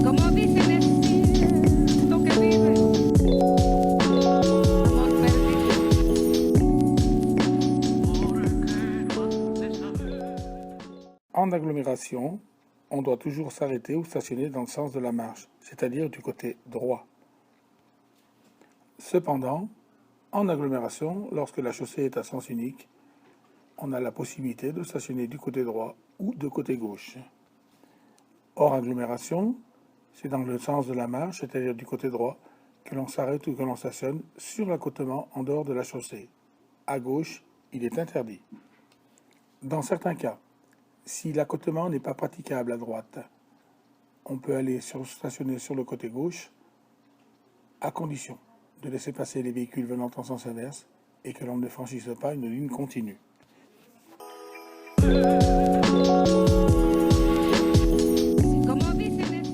Como dicen es lo que vive, amor perdido. En agglomération, on doit toujours s'arrêter ou stationner dans le sens de la marche, c'est-à-dire du côté droit. Cependant, en agglomération, lorsque la chaussée est à sens unique, on a la possibilité de stationner du côté droit ou de côté gauche. Hors agglomération, c'est dans le sens de la marche, c'est-à-dire du côté droit, que l'on s'arrête ou que l'on stationne sur l'accotement en dehors de la chaussée. À gauche, il est interdit. Dans certains cas, si l'accotement n'est pas praticable à droite, on peut aller stationner sur le côté gauche, à condition de laisser passer les véhicules venant en sens inverse et que l'on ne franchisse pas une ligne continue. Como dicen es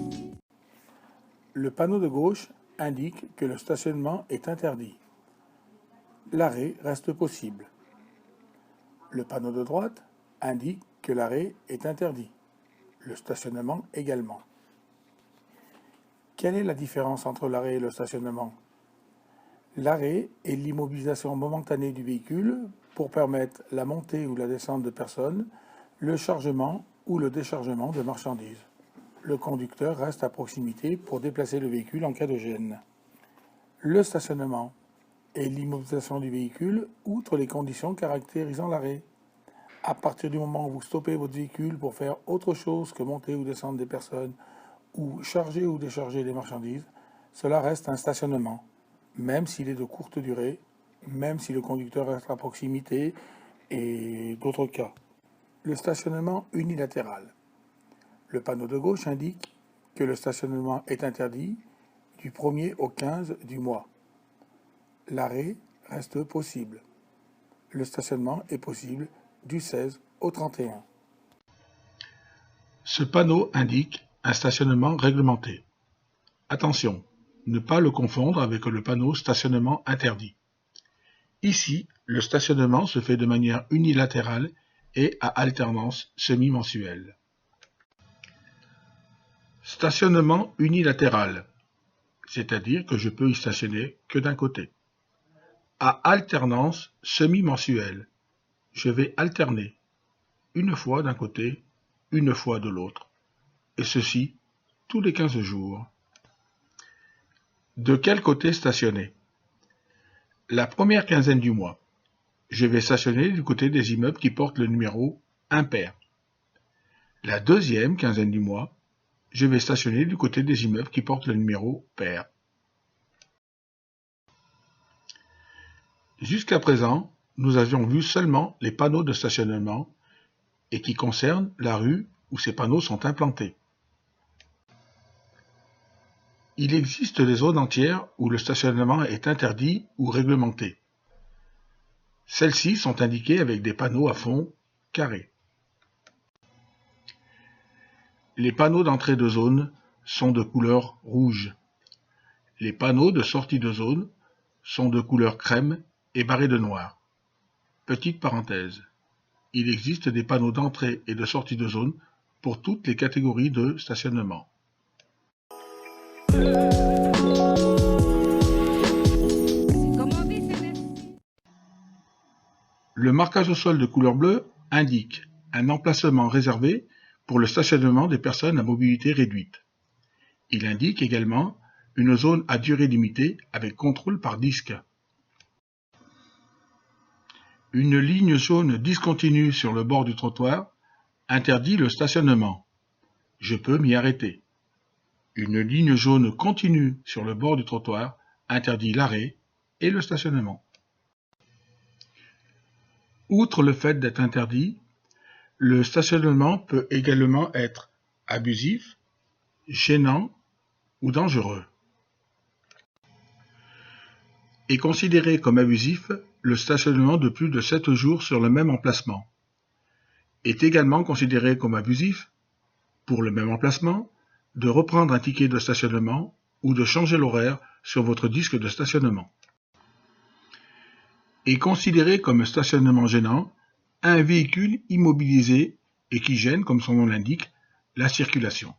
Le panneau de gauche indique que le stationnement est interdit. L'arrêt reste possible. Le panneau de droite indique que l'arrêt est interdit. Le stationnement également. Quelle est la différence entre l'arrêt et le stationnement? L'arrêt est l'immobilisation momentanée du véhicule pour permettre la montée ou la descente de personnes, le chargement ou le déchargement de marchandises. Le conducteur reste à proximité pour déplacer le véhicule en cas de gêne. Le stationnement est l'immobilisation du véhicule outre les conditions caractérisant l'arrêt. À partir du moment où vous stoppez votre véhicule pour faire autre chose que monter ou descendre des personnes ou charger ou décharger des marchandises, cela reste un stationnement, même s'il est de courte durée, même si le conducteur reste à proximité et d'autres cas. Le stationnement unilatéral. Le panneau de gauche indique que le stationnement est interdit du 1er au 15 du mois. L'arrêt reste possible. Le stationnement est possible du 16 au 31. Ce panneau indique un stationnement réglementé. Attention, ne pas le confondre avec le panneau stationnement interdit. Ici, le stationnement se fait de manière unilatérale et à alternance semi-mensuelle. Stationnement unilatéral, c'est-à-dire que je peux y stationner que d'un côté. À alternance semi-mensuelle, je vais alterner une fois d'un côté, une fois de l'autre, et ceci tous les 15 jours. De quel côté stationner? La première quinzaine du mois, je vais stationner du côté des immeubles qui portent le numéro impair. La deuxième quinzaine du mois, je vais stationner du côté des immeubles qui portent le numéro pair. Jusqu'à présent, nous avions vu seulement les panneaux de stationnement et qui concernent la rue où ces panneaux sont implantés. Il existe des zones entières où le stationnement est interdit ou réglementé. Celles-ci sont indiquées avec des panneaux à fond carrés. Les panneaux d'entrée de zone sont de couleur rouge. Les panneaux de sortie de zone sont de couleur crème et barrés de noir. Petite parenthèse. Il existe des panneaux d'entrée et de sortie de zone pour toutes les catégories de stationnement. como dicen es Le marquage au sol de couleur bleue indique un emplacement réservé pour le stationnement des personnes à mobilité réduite. Il indique également une zone à durée limitée avec contrôle par disque. Une ligne jaune discontinue sur le bord du trottoir interdit le stationnement. Je peux m'y arrêter. Une ligne jaune continue sur le bord du trottoir interdit l'arrêt et le stationnement. Outre le fait d'être interdit, le stationnement peut également être abusif, gênant ou dangereux. Est considéré comme abusif le stationnement de plus de 7 jours sur le même emplacement. Est également considéré comme abusif, pour le même emplacement, de reprendre un ticket de stationnement ou de changer l'horaire sur votre disque de stationnement. Est considéré comme stationnement gênant un véhicule immobilisé et qui gêne, comme son nom l'indique, la circulation.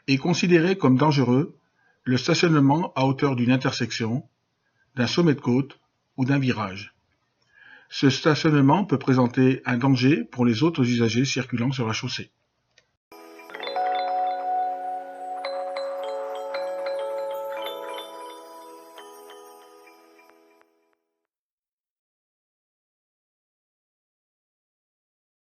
Est considéré comme dangereux le stationnement à hauteur d'une intersection, d'un sommet de côte ou d'un virage. Ce stationnement peut présenter un danger pour les autres usagers circulant sur la chaussée.